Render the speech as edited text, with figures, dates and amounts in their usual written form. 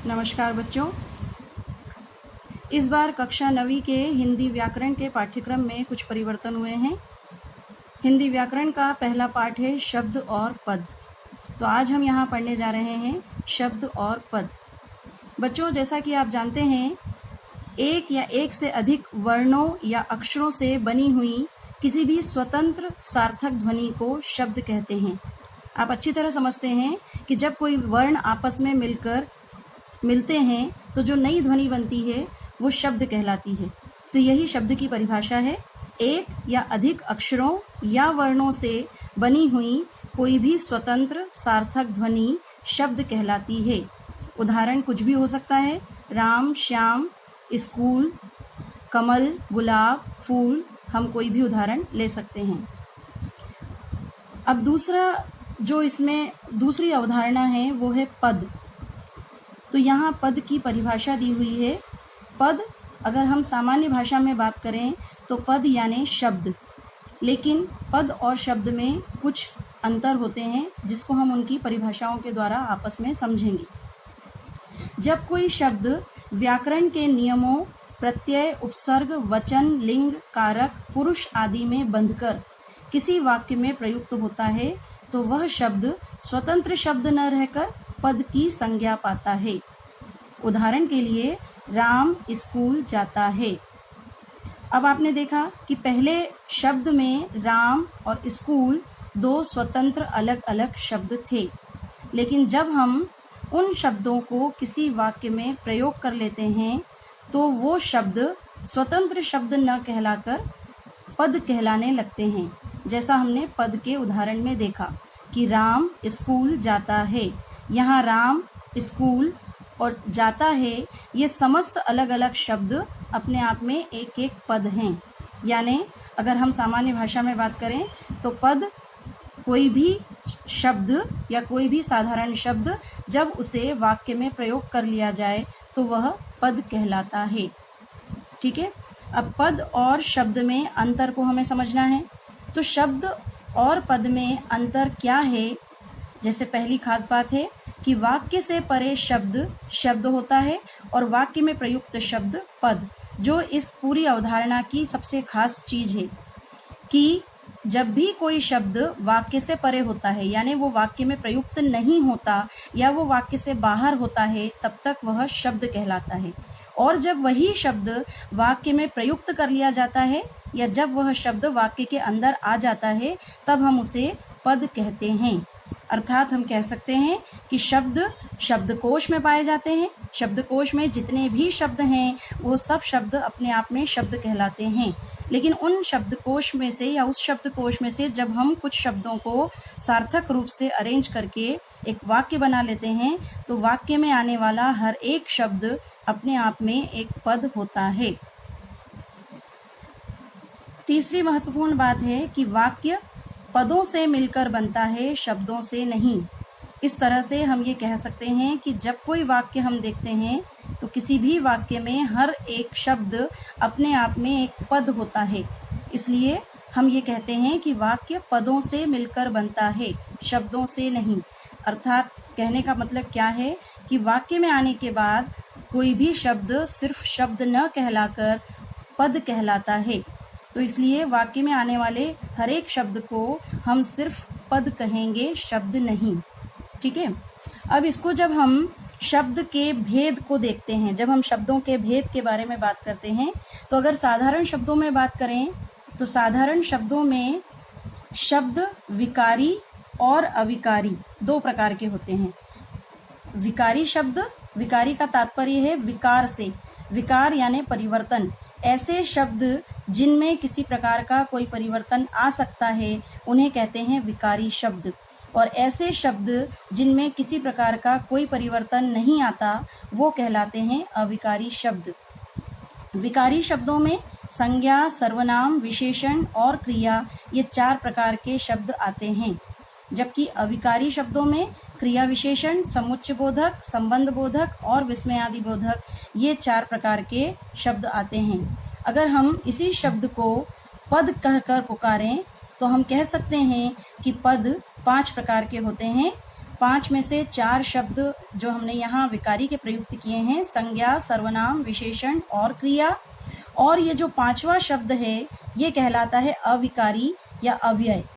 नमस्कार बच्चों। इस बार कक्षा 9वीं के हिंदी व्याकरण के पाठ्यक्रम में कुछ परिवर्तन हुए हैं। हिंदी व्याकरण का पहला पाठ है शब्द और पद। तो आज हम यहाँ पढ़ने जा रहे हैं शब्द और पद। बच्चों, जैसा कि आप जानते हैं, एक या एक से अधिक वर्णों या अक्षरों से बनी हुई किसी भी स्वतंत्र सार्थक ध्वनि को शब्द कहते हैं। आप अच्छी तरह समझते हैं कि जब कोई वर्ण आपस में मिलते हैं तो जो नई ध्वनि बनती है वो शब्द कहलाती है। तो यही शब्द की परिभाषा है। एक या अधिक अक्षरों या वर्णों से बनी हुई कोई भी स्वतंत्र सार्थक ध्वनि शब्द कहलाती है। उदाहरण कुछ भी हो सकता है, राम, श्याम, स्कूल, कमल, गुलाब, फूल, हम कोई भी उदाहरण ले सकते हैं। अब दूसरी अवधारणा है वो है पद। तो यहाँ पद की परिभाषा दी हुई है। पद, अगर हम सामान्य भाषा में बात करें तो पद यानी शब्द, लेकिन पद और शब्द में कुछ अंतर होते हैं जिसको हम उनकी परिभाषाओं के द्वारा आपस में समझेंगे। जब कोई शब्द व्याकरण के नियमों, प्रत्यय, उपसर्ग, वचन, लिंग, कारक, पुरुष आदि में बंधकर किसी वाक्य में प्रयुक्त होता है तो वह शब्द स्वतंत्र शब्द न रहकर पद की संज्ञा पाता है। उदाहरण के लिए, राम स्कूल जाता है। अब आपने देखा कि पहले शब्द में राम और स्कूल दो स्वतंत्र अलग अलग शब्द थे, लेकिन जब हम उन शब्दों को किसी वाक्य में प्रयोग कर लेते हैं तो वो शब्द स्वतंत्र शब्द न कहलाकर पद कहलाने लगते हैं। जैसा हमने पद के उदाहरण में देखा कि राम स्कूल जाता है। यहाँ राम, स्कूल और जाता है, ये समस्त अलग अलग शब्द अपने आप में एक एक पद हैं। यानी अगर हम सामान्य भाषा में बात करें तो पद कोई भी शब्द या कोई भी साधारण शब्द जब उसे वाक्य में प्रयोग कर लिया जाए तो वह पद कहलाता है। ठीक है। अब पद और शब्द में अंतर को हमें समझना है। तो शब्द और पद में अंतर क्या है? जैसे पहली खास बात है कि वाक्य से परे शब्द होता है और वाक्य में प्रयुक्त शब्द पद, जो इस पूरी अवधारणा की सबसे खास चीज है कि जब भी कोई शब्द वाक्य से परे होता है, यानी वो वाक्य में प्रयुक्त नहीं होता या वो वाक्य से बाहर होता है, तब तक वह शब्द कहलाता है। और जब वही शब्द वाक्य में प्रयुक्त कर लिया जाता है या जब वह शब्द वाक्य के अंदर आ जाता है तब हम उसे पद कहते हैं। अर्थात हम कह सकते हैं कि शब्द शब्दकोश में पाए जाते हैं। शब्दकोश में जितने भी शब्द हैं वो सब शब्द अपने आप में शब्द कहलाते हैं, लेकिन उन शब्दकोश में से या उस शब्दकोश में से जब हम कुछ शब्दों को सार्थक रूप से अरेंज करके एक वाक्य बना लेते हैं तो वाक्य में आने वाला हर एक शब्द अपने आप में एक पद होता है। तीसरी महत्वपूर्ण बात है कि वाक्य पदों से मिलकर बनता है, शब्दों से नहीं। इस तरह से हम ये कह सकते हैं कि जब कोई वाक्य हम देखते हैं तो किसी भी वाक्य में हर एक शब्द अपने आप में एक पद होता है। इसलिए हम ये कहते हैं कि वाक्य पदों से मिलकर बनता है, शब्दों से नहीं। अर्थात कहने का मतलब क्या है कि वाक्य में आने के बाद कोई भी शब्द सिर्फ शब्द न कहलाकर पद कहलाता है। तो इसलिए वाक्य में आने वाले हर एक शब्द को हम सिर्फ पद कहेंगे, शब्द नहीं। ठीक है। अब इसको जब हम शब्द के भेद को देखते हैं, जब हम शब्दों के भेद के बारे में बात करते हैं, तो अगर साधारण शब्दों में बात करें तो साधारण शब्दों में शब्द विकारी और अविकारी दो प्रकार के होते हैं। विकारी शब्द, विकारी का तात्पर्य है विकार से। विकार यानी परिवर्तन। ऐसे शब्द जिनमें किसी प्रकार का कोई परिवर्तन आ सकता है उन्हें कहते हैं विकारी शब्द, और ऐसे शब्द जिनमें किसी प्रकार का कोई परिवर्तन नहीं आता वो कहलाते हैं अविकारी शब्द। विकारी शब्दों में संज्ञा, सर्वनाम, विशेषण और क्रिया, ये चार प्रकार के शब्द आते हैं, जबकि अविकारी शब्दों में क्रिया विशेषण, समुच्चय बोधक, संबंध बोधक और विस्मयादि बोधक, ये चार प्रकार के शब्द आते हैं। अगर हम इसी शब्द को पद कहकर पुकारें तो हम कह सकते हैं कि पद 5 प्रकार के होते हैं। 5 में से 4 शब्द जो हमने यहाँ विकारी के प्रयुक्त किए हैं, संज्ञा, सर्वनाम, विशेषण और क्रिया। और ये जो 5वां शब्द है ये कहलाता है अविकारी या अव्यय।